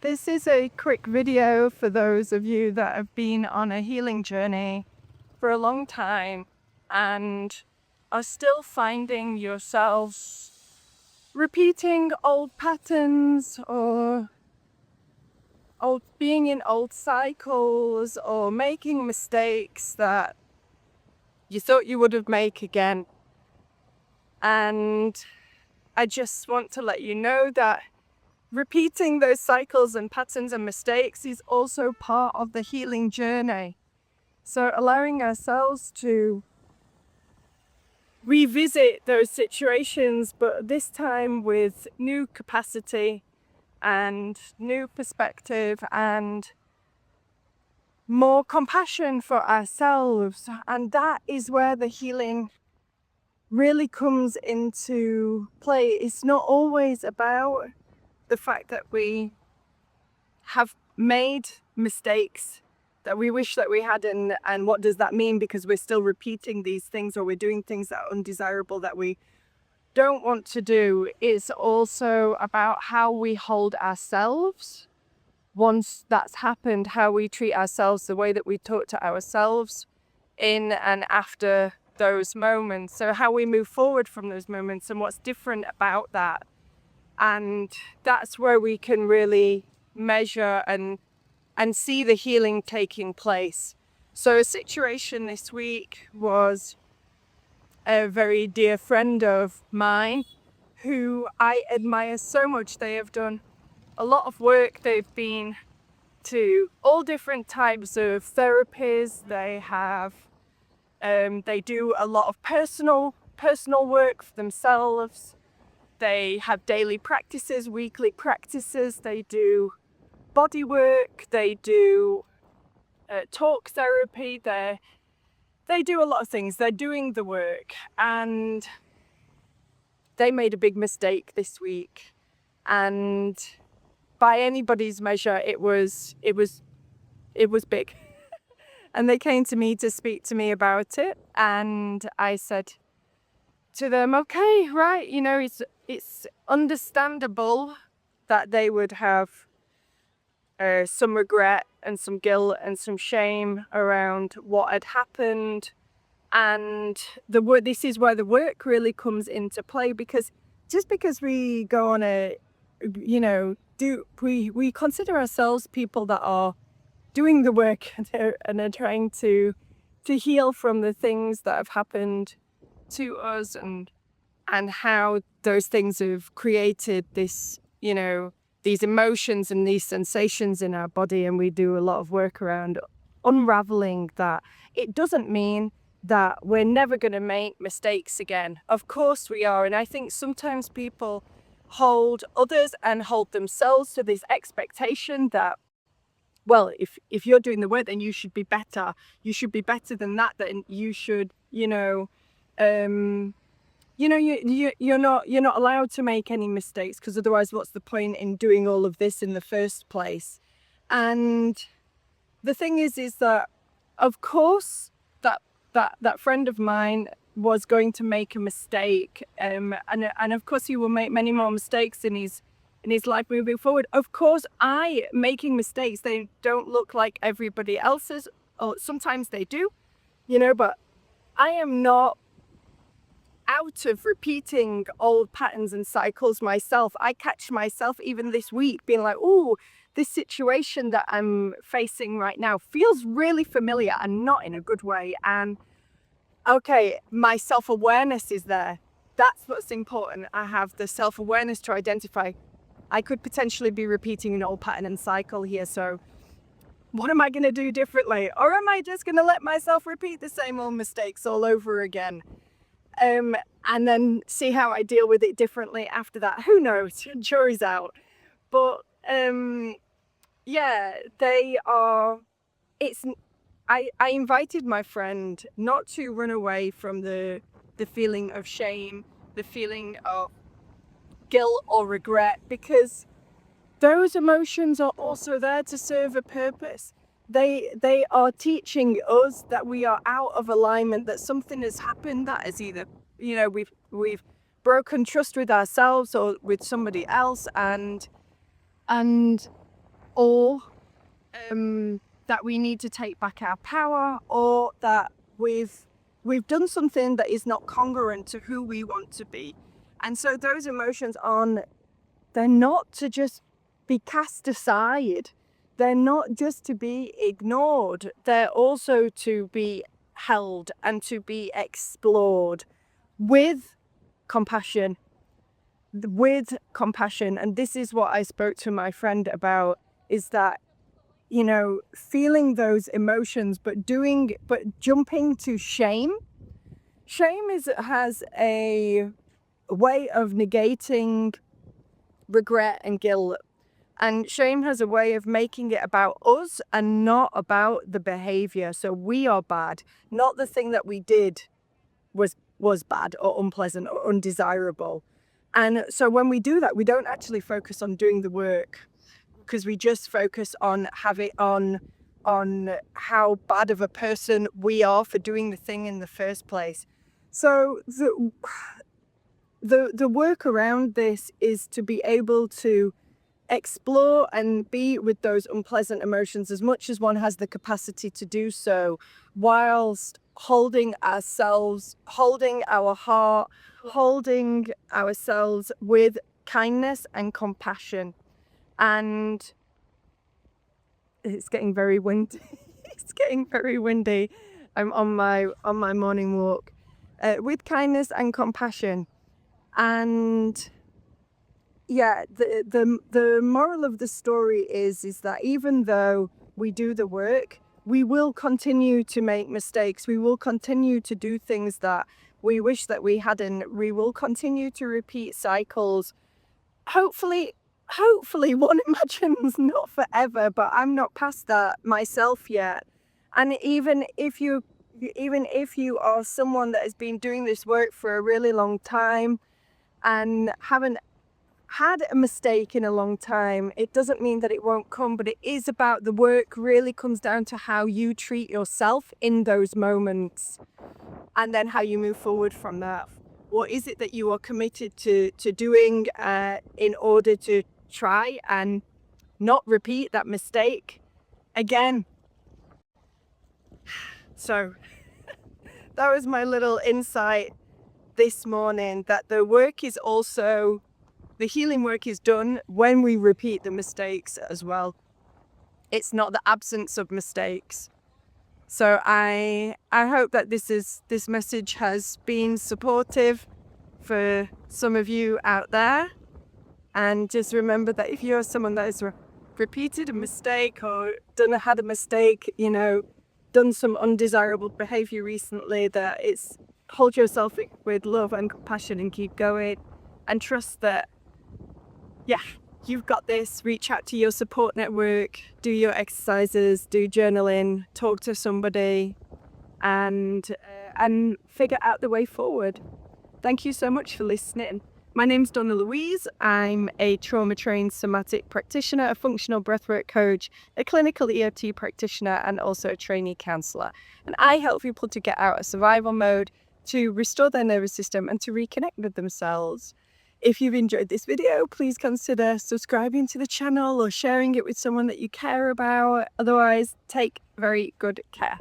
This is a quick video for those of you that have been on a healing journey for a long time and are still finding yourselves repeating old patterns or being in old cycles or making mistakes that you thought you would have made again. And I just want to let you know that repeating those cycles and patterns and mistakes is also part of the healing journey. So allowing ourselves to revisit those situations, but this time with new capacity and new perspective and more compassion for ourselves. And that is where the healing really comes into play. It's not always about the fact that we have made mistakes that we wish that we hadn't, and what does that mean because we're still repeating these things or we're doing things that are undesirable that we don't want to do. It's also about how we hold ourselves once that's happened, how we treat ourselves, the way that we talk to ourselves in and after those moments. So how we move forward from those moments and what's different about that. And that's where we can really measure and see the healing taking place. So a situation this week was a very dear friend of mine who I admire so much. They have done a lot of work. They've been to all different types of therapies. They do a lot of personal work for themselves. They have daily practices, weekly practices. They do body work. They do talk therapy. They do a lot of things. They're doing the work, and they made a big mistake this week. And by anybody's measure, it was big. And they came to me to speak to me about it, and I said to them, okay, right, it's understandable that they would have some regret and some guilt and some shame around what had happened. And this is where the work really comes into play, because just because we go on we consider ourselves people that are doing the work and are trying to heal from the things that have happened to us and how those things have created this, these emotions and these sensations in our body. And we do a lot of work around unraveling that. It doesn't mean that we're never going to make mistakes again. Of course we are. And I think sometimes people hold others and hold themselves to this expectation that, well, if you're doing the work, then you should be better. You should be better than that. Then you should, you're not allowed to make any mistakes, because otherwise, what's the point in doing all of this in the first place? And the thing is that, of course, that friend of mine was going to make a mistake, and of course he will make many more mistakes in his life moving forward. Of course, making mistakes, they don't look like everybody else's, or sometimes they do, but I am not out of repeating old patterns and cycles myself. I catch myself even this week being like, oh, this situation that I'm facing right now feels really familiar, and not in a good way. And okay, my self-awareness is there. That's what's important. I have the self-awareness to identify I could potentially be repeating an old pattern and cycle here. So what am I going to do differently? Or am I just going to let myself repeat the same old mistakes all over again? And then see how I deal with it differently after that. Who knows? Jury's out. But yeah, they are. I invited my friend not to run away from the feeling of shame, the feeling of guilt or regret, because those emotions are also there to serve a purpose. They are teaching us that we are out of alignment, that something has happened that is either, we've broken trust with ourselves or with somebody else, and or that we need to take back our power, or that we've done something that is not congruent to who we want to be. And so those emotions they're not to just be cast aside. They're not just to be ignored. They're also to be held and to be explored with compassion. And this is what I spoke to my friend about, is that, feeling those emotions, but jumping to shame. Shame has a way of negating regret and guilt. And shame has a way of making it about us and not about the behavior. So we are bad, not the thing that we did was bad or unpleasant or undesirable. And so when we do that, we don't actually focus on doing the work, because we just focus on how bad of a person we are for doing the thing in the first place. So the work around this is to be able to explore and be with those unpleasant emotions as much as one has the capacity to do so, whilst holding ourselves, holding our heart, holding ourselves with kindness and compassion. And it's getting very windy. It's getting very windy. I'm on my morning walk, with kindness and compassion. And yeah, the moral of the story is that even though we do the work, we will continue to make mistakes. We will continue to do things that we wish that we hadn't. We will continue to repeat cycles. Hopefully one imagines not forever, but I'm not past that myself yet. And even if you are someone that has been doing this work for a really long time and haven't had a mistake in a long time, it doesn't mean that it won't come, but it is about the work really comes down to how you treat yourself in those moments, and then how you move forward from that. What is it that you are committed to doing in order to try and not repeat that mistake again? So that was my little insight this morning, that the healing work is done when we repeat the mistakes as well. It's not the absence of mistakes. So I hope that this message has been supportive for some of you out there. And just remember that if you're someone that has repeated a mistake or had a mistake, done some undesirable behavior recently, that it's hold yourself with love and compassion and keep going, and trust that, yeah, you've got this. Reach out to your support network, do your exercises, do journaling, talk to somebody, and figure out the way forward. Thank you so much for listening. My name's Donna Louise. I'm a trauma-trained somatic practitioner, a functional breathwork coach, a clinical EFT practitioner, and also a trainee counsellor. And I help people to get out of survival mode, to restore their nervous system, and to reconnect with themselves. If you've enjoyed this video, please consider subscribing to the channel or sharing it with someone that you care about. Otherwise, take very good care.